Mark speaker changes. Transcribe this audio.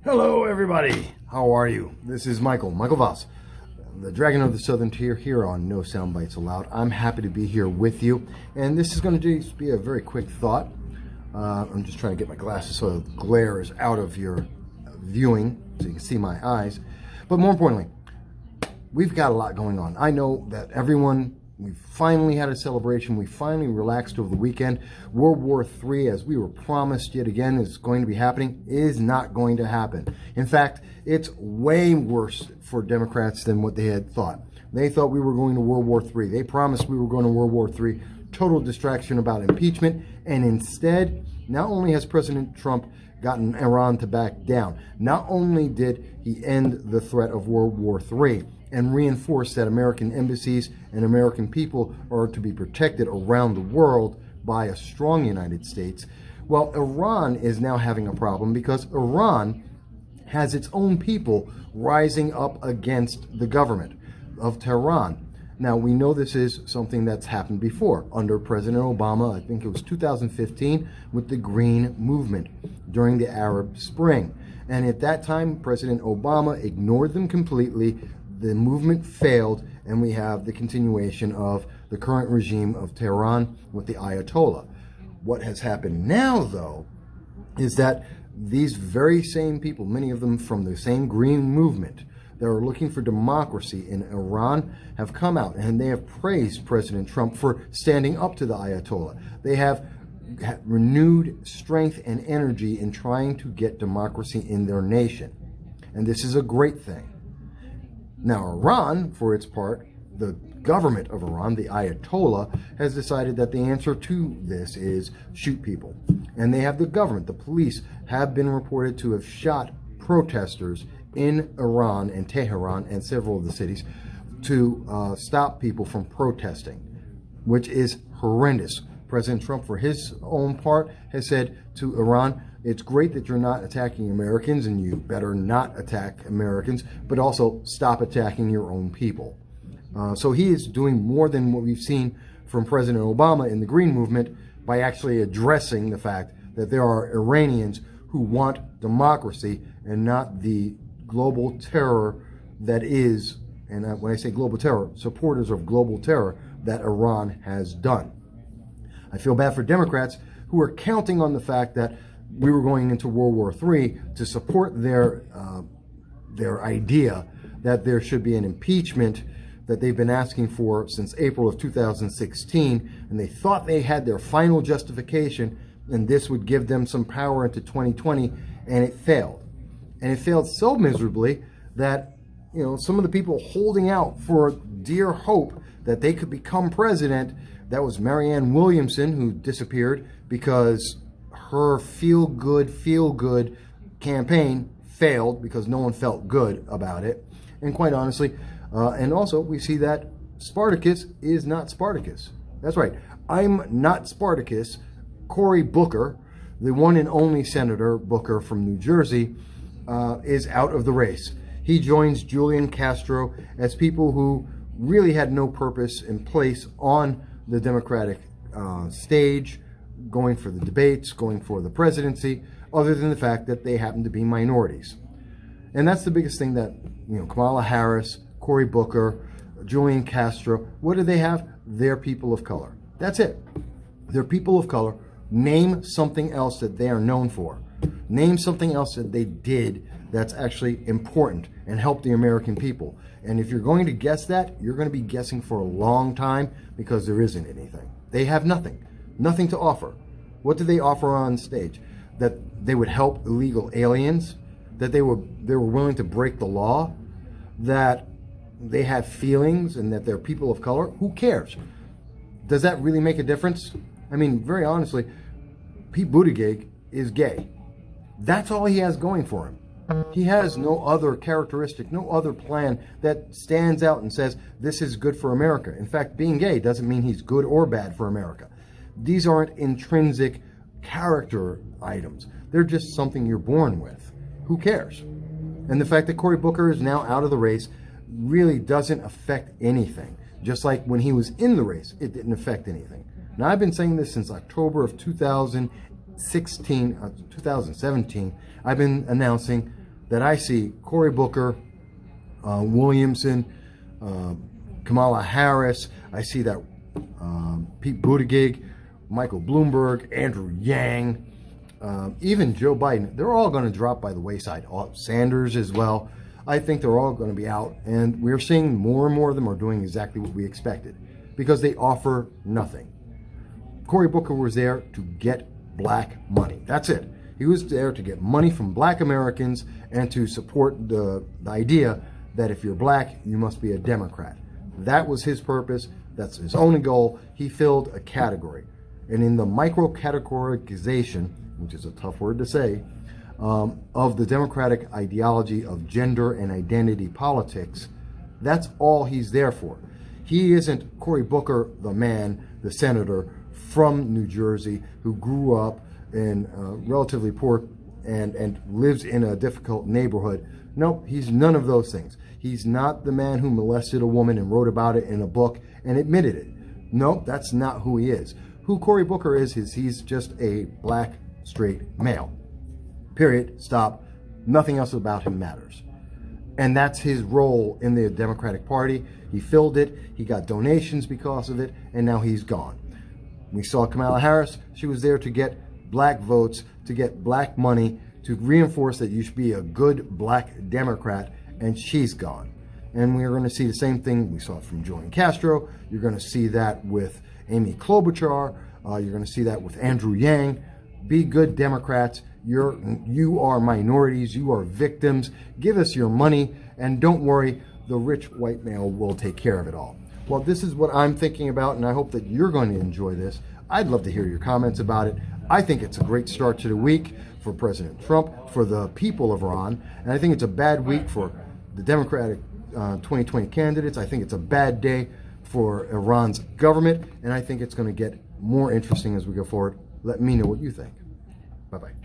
Speaker 1: Hello everybody, how are you? This is Michael Voss, the Dragon of the Southern Tier here on No Soundbites Allowed. I'm happy to be here with you, and this is going to just be a very quick thought. I'm just trying to get my glasses so the glare is out of your viewing so you can see my eyes. But more importantly, we've got a lot going on. I know that we finally had a celebration. We finally relaxed over the weekend. World War III, as we were promised yet again, is going to be happening, is not going to happen. In fact, it's way worse for Democrats than what they had thought. They thought we were going to World War III. They promised we were going to World War III. Total distraction about impeachment. And instead, not only has President Trump gotten Iran to back down, not only did he end the threat of World War III, and reinforce that American embassies and American people are to be protected around the world by a strong United States. Well, Iran is now having a problem because Iran has its own people rising up against the government of Tehran. Now, we know this is something that's happened before under President Obama. I think it was 2015 with the Green Movement during the Arab Spring. And at that time, President Obama ignored them completely. The movement failed, and we have the continuation of the current regime of Tehran with the Ayatollah. What has happened now, though, is that these very same people, many of them from the same Green Movement that are looking for democracy in Iran, have come out and they have praised President Trump for standing up to the Ayatollah. They have renewed strength and energy in trying to get democracy in their nation. And this is a great thing. Now, Iran, for its part, the government of Iran, the Ayatollah, has decided that the answer to this is shoot people. And they have the government, the police, have been reported to have shot protesters in Iran and Tehran and several of the cities to stop people from protesting, which is horrendous. President Trump, for his own part, has said to Iran, it's great that you're not attacking Americans, and you better not attack Americans, but also stop attacking your own people. So he is doing more than what we've seen from President Obama in the Green Movement by actually addressing the fact that there are Iranians who want democracy and not the global terror that is, and when I say global terror, supporters of global terror that Iran has done. I feel bad for Democrats who are counting on the fact that we were going into World War III to support their idea that there should be an impeachment that they've been asking for since April of 2016, and they thought they had their final justification, and this would give them some power into 2020, and it failed. And it failed so miserably that, some of the people holding out for dear hope that they could become president, that was Marianne Williamson, who disappeared because her feel-good campaign failed because no one felt good about it. And quite honestly, and also we see that Spartacus is not Spartacus. That's right. I'm not Spartacus. Cory Booker, the one and only Senator Booker from New Jersey, is out of the race. He joins Julian Castro as people who really had no purpose in place on the Democratic stage, going for the debates, going for the presidency, other than the fact that they happen to be minorities. And that's the biggest thing that, Kamala Harris, Cory Booker, Julian Castro, what do they have? They're people of color. That's it. They're people of color. Name something else that they are known for. Name something else that they did that's actually important and help the American people. And if you're going to guess that, you're going to be guessing for a long time because there isn't anything. They have nothing. Nothing to offer. What do they offer on stage? That they would help illegal aliens? That they were willing to break the law? That they have feelings and that they're people of color? Who cares? Does that really make a difference? I mean, very honestly, Pete Buttigieg is gay. That's all he has going for him. He has no other characteristic, no other plan that stands out and says, this is good for America. In fact, being gay doesn't mean he's good or bad for America. These aren't intrinsic character items. They're just something you're born with. Who cares? And the fact that Cory Booker is now out of the race really doesn't affect anything. Just like when he was in the race, it didn't affect anything. Now, I've been saying this since October of 2017. I've been announcing that I see Cory Booker, Williamson, Kamala Harris. I see that Pete Buttigieg, Michael Bloomberg, Andrew Yang, even Joe Biden. They're all going to drop by the wayside. Sanders as well. I think they're all going to be out. And we're seeing more and more of them are doing exactly what we expected because they offer nothing. Cory Booker was there to get black money. That's it. He was there to get money from black Americans and to support the idea that if you're black, you must be a Democrat. That was his purpose. That's his only goal. He filled a category. And in the micro-categorization, which is a tough word to say, of the Democratic ideology of gender and identity politics, that's all he's there for. He isn't Cory Booker, the man, the senator from New Jersey who grew up in relatively poor and lives in a difficult neighborhood. Nope, he's none of those things. He's not the man who molested a woman and wrote about it in a book and admitted it. Nope, that's not who he is. Who Cory Booker is he's just a black, straight male. Period. Stop. Nothing else about him matters. And that's his role in the Democratic Party. He filled it. He got donations because of it. And now he's gone. We saw Kamala Harris. She was there to get black votes, to get black money, to reinforce that you should be a good black Democrat. And she's gone. And we're going to see the same thing. We saw it from Julian Castro. You're going to see that with Amy Klobuchar. You're going to see that with Andrew Yang. Be good Democrats. You are minorities. You are victims. Give us your money. And don't worry, the rich white male will take care of it all. Well, this is what I'm thinking about, and I hope that you're going to enjoy this. I'd love to hear your comments about it. I think it's a great start to the week for President Trump, for the people of Iran, and I think it's a bad week for the Democratic 2020 candidates. I think it's a bad day for Iran's government, and I think it's going to get more interesting as we go forward. Let me know what you think. Bye-bye.